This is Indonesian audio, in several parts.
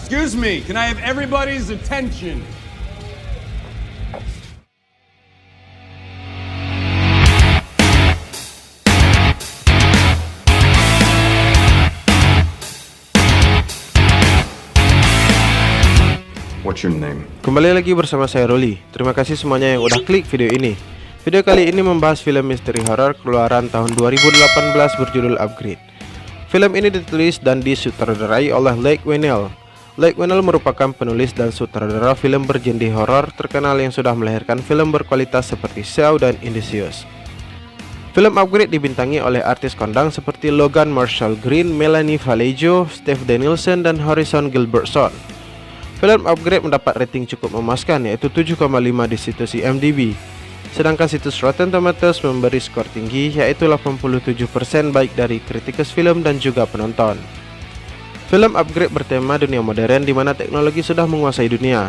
Excuse me, can I have everybody's attention? What's your name? Kembali lagi bersama saya Roli. Terima kasih semuanya yang udah klik video ini. Video kali ini membahas film misteri horor keluaran tahun 2018 berjudul Upgrade. Film ini ditulis dan disutradarai oleh Leigh Whannell. Leigh Whannell merupakan penulis dan sutradara film bergenre horor terkenal yang sudah melahirkan film berkualitas seperti Saw dan Insidious. Film Upgrade dibintangi oleh artis kondang seperti Logan Marshall Green, Melanie Vallejo, Steve Danielson, dan Harrison Gilbertson. Film Upgrade mendapat rating cukup memuaskan, yaitu 7,5 di situs IMDb. Sedangkan situs Rotten Tomatoes memberi skor tinggi, yaitu 87% baik dari kritikus film dan juga penonton. Film Upgrade bertema dunia modern di mana teknologi sudah menguasai dunia.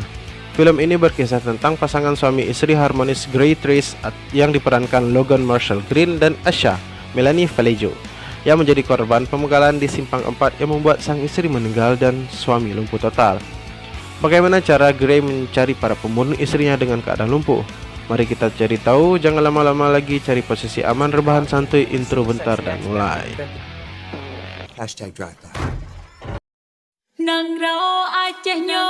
Film ini berkisah tentang pasangan suami istri harmonis Gray Trace yang diperankan Logan Marshall Green dan Asha Melanie Vallejo yang menjadi korban pemugalan di Simpang 4 yang membuat sang istri meninggal dan suami lumpuh total. Bagaimana cara Gray mencari para pembunuh istrinya dengan keadaan lumpuh? Mari kita cari tahu, jangan lama-lama lagi, cari posisi aman, rebahan santuy, intro bentar dan mulai. Hashtag drive by. Nang rau Aceh nyo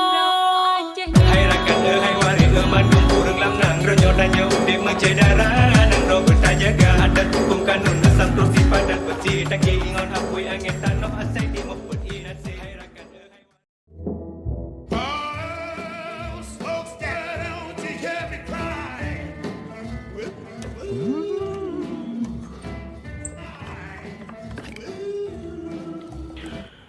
Hai rakan hai waris mandung burung lam nang ronyo danyo udik mencedara nang ro bertajaga ada hukum kanun asam terus padat beci taki ingon hapui angin tanah asai di moput inasi hai rakan hai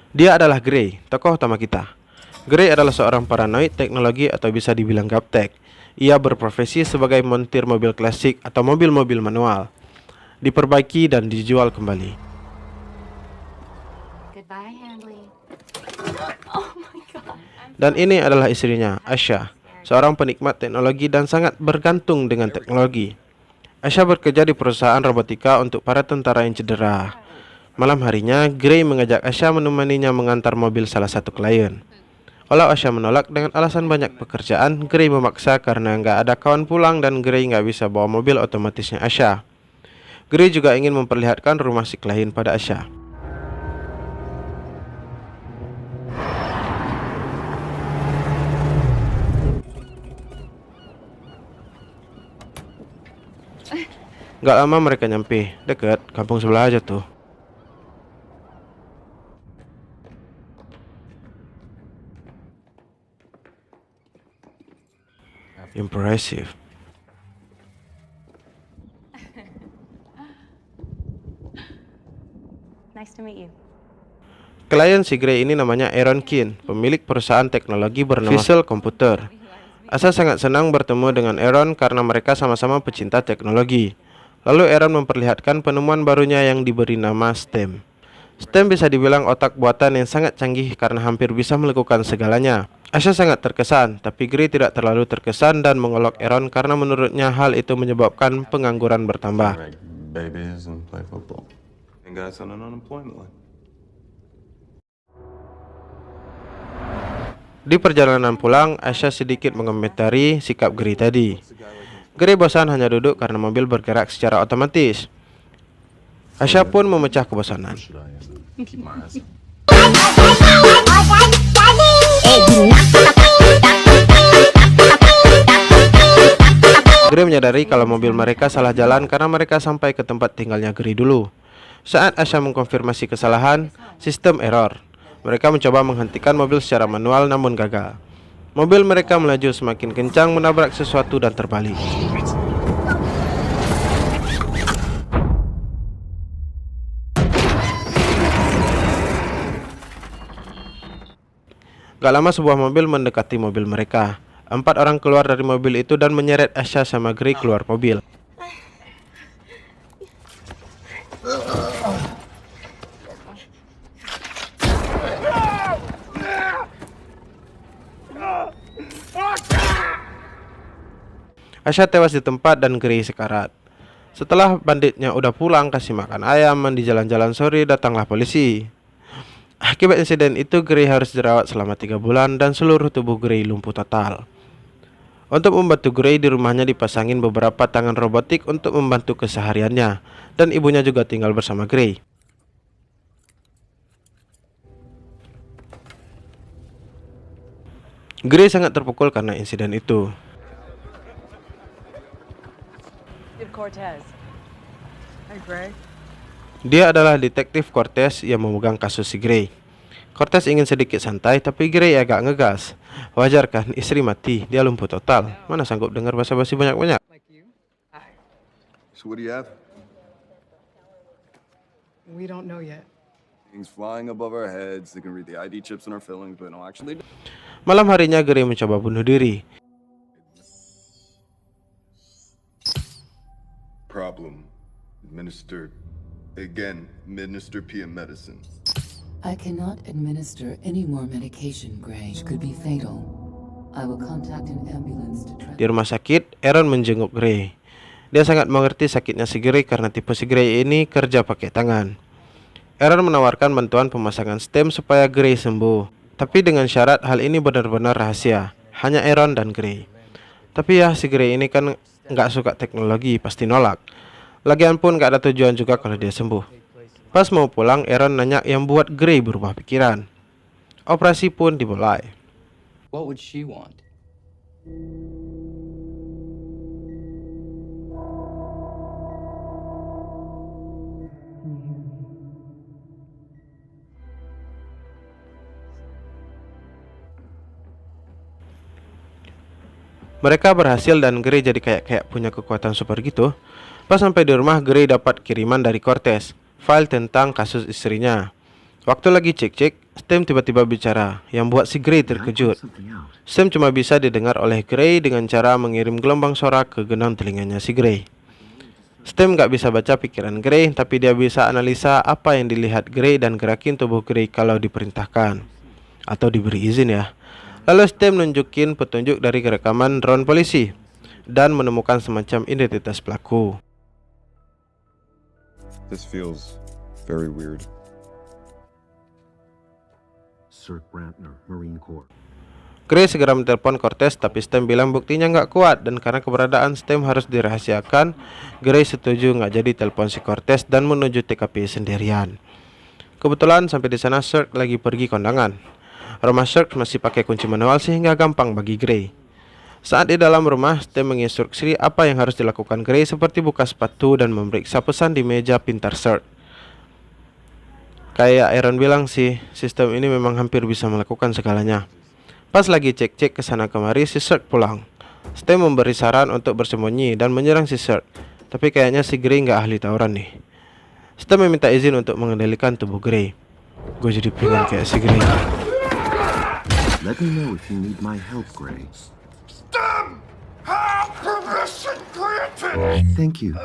Dia adalah Gray, tokoh utama kita. Gray adalah seorang paranoid teknologi atau bisa dibilang gaptek. Ia berprofesi sebagai montir mobil klasik atau mobil-mobil manual, diperbaiki dan dijual kembali. Goodbye, Handley. Oh my god. Dan ini adalah istrinya, Asha, seorang penikmat teknologi dan sangat bergantung dengan teknologi. Asha bekerja di perusahaan robotika untuk para tentara yang cedera. Malam harinya, Gray mengajak Asha menemaninya mengantar mobil salah satu klien. Walau Asha menolak dengan alasan banyak pekerjaan, Gray memaksa karena nggak ada kawan pulang dan Gray nggak bisa bawa mobil otomatisnya Asha. Gray juga ingin memperlihatkan rumah si klien pada Asha. Gak lama mereka nyampe, deket, kampung sebelah aja tuh. Impressive. Nice to meet you. Klien si Gray ini namanya Aaron Keane, pemilik perusahaan teknologi bernama Visual Computer. Asha sangat senang bertemu dengan Aaron karena mereka sama-sama pecinta teknologi. Lalu Aaron memperlihatkan penemuan barunya yang diberi nama STEM. STEM bisa dibilang otak buatan yang sangat canggih karena hampir bisa melakukan segalanya. Asha sangat terkesan, tapi Gray tidak terlalu terkesan dan mengolok Aaron karena menurutnya hal itu menyebabkan pengangguran bertambah. Babies and play football. And guys on an unemployment line. Di perjalanan pulang, Asha sedikit mengomentari sikap Gray tadi. Gray bosan hanya duduk karena mobil bergerak secara otomatis. Asha pun memecah kebosanan. Keep my eyes on. Gray menyadari kalau mobil mereka salah jalan karena mereka sampai ke tempat tinggalnya Gray dulu. Saat Asha mengkonfirmasi kesalahan, sistem error. Mereka mencoba menghentikan mobil secara manual namun gagal. Mobil mereka melaju semakin kencang menabrak sesuatu dan terbalik. Gak lama sebuah mobil mendekati mobil mereka. 4 orang keluar dari mobil itu dan menyeret Asha sama Gray keluar mobil. Asha tewas di tempat dan Gray sekarat. Setelah banditnya udah pulang kasih makan ayam, mandi jalan-jalan sore, datanglah polisi. Akibat insiden itu, Gray harus dirawat selama 3 bulan dan seluruh tubuh Gray lumpuh total. Untuk membantu Gray, di rumahnya dipasangin beberapa tangan robotik untuk membantu kesehariannya, dan ibunya juga tinggal bersama Gray. Gray sangat terpukul karena insiden itu. Cortez. Hi, Gray. Dia adalah detektif Cortez yang memegang kasus si Gray. Cortez ingin sedikit santai, tapi Gray agak ngegas. Wajar kan, istri mati, dia lumpuh total. Mana sanggup dengar basa-basi banyak-banyak. Like you. Hi. So what do you have? We don't know yet. Things flying above our heads. They can read the ID chips in our fillings, but no, actually. Malam harinya Gray mencoba bunuh diri. Problem. Administer PM medicine. I cannot administer any more medication, Gray. It could be fatal. I will contact an ambulance to try. Di rumah sakit, Aaron menjenguk Gray. Dia sangat mengerti sakitnya si Gray karena tipe si Gray ini kerja pakai tangan. Aaron menawarkan bantuan pemasangan stem supaya Gray sembuh. Tapi dengan syarat hal ini benar-benar rahasia. Hanya Aaron dan Gray. Tapi ya, si Gray ini kan nggak suka teknologi, pasti nolak. Lagian pun nggak ada tujuan juga kalau dia sembuh. Pas mau pulang, Aaron nanya yang buat Gray berubah pikiran. Operasi pun dimulai. What would she want? Mereka berhasil dan Gray jadi kayak punya kekuatan super gitu. Pas sampai di rumah, Gray dapat kiriman dari Cortez, file tentang kasus istrinya. Waktu lagi cek-cek, Stem tiba-tiba bicara, yang buat si Gray terkejut. Stem cuma bisa didengar oleh Gray dengan cara mengirim gelombang suara ke genang telinganya si Gray. Stem gak bisa baca pikiran Gray, tapi dia bisa analisa apa yang dilihat Gray dan gerakin tubuh Gray kalau diperintahkan. Atau diberi izin ya. Lalu Stem nunjukin petunjuk dari rekaman drone polisi dan menemukan semacam identitas pelaku. This feels very weird. Sir Brantner, Marine Corps. Gray segera menelpon Cortez, tapi Stem bilang buktinya nggak kuat dan karena keberadaan Stem harus dirahasiakan, Gray setuju nggak jadi telepon si Cortez dan menuju TKP sendirian. Kebetulan sampai di sana Sirk lagi pergi kondangan. Rumah Sirk masih pakai kunci manual sehingga gampang bagi Gray. Saat di dalam rumah, Stem menginstruksi apa yang harus dilakukan Gray seperti buka sepatu dan memeriksa pesan di meja pintar Sirk. Kayak Aaron bilang sih, sistem ini memang hampir bisa melakukan segalanya. Pas lagi cek-cek ke sana kemari, si Sirk pulang. Stem memberi saran untuk bersembunyi dan menyerang si Sirk, tapi kayaknya si Gray nggak ahli tawuran nih. Stem meminta izin untuk mengendalikan tubuh Gray. Gue jadi pengen kayak si Gray. Let me know if you need my help, Gray. Stem! Have permission granted! Thank you.